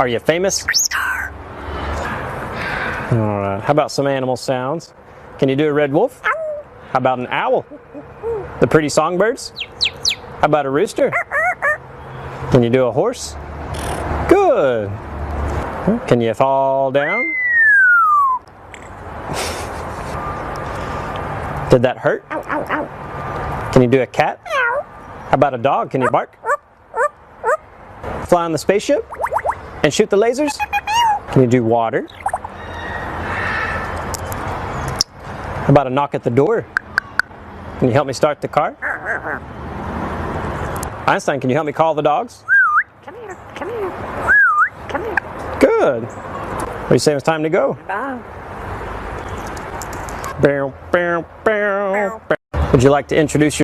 Are you famous? Alright, how about some animal sounds? Can you do a red wolf? How about an owl? The pretty songbirds? How about a rooster? Can you do a horse? Good! Can you fall down? Did that hurt? Can you do a cat? How about a dog? Can you bark? Fly on the spaceship? And shoot the lasers? Can you do water? How about a knock at the door? Can you help me start the car? Einstein, can you help me call the dogs? Come here, come here, come here. Good. What do you say it's time to go? Bye. Bow, bow, bow, bow. Would you like to introduce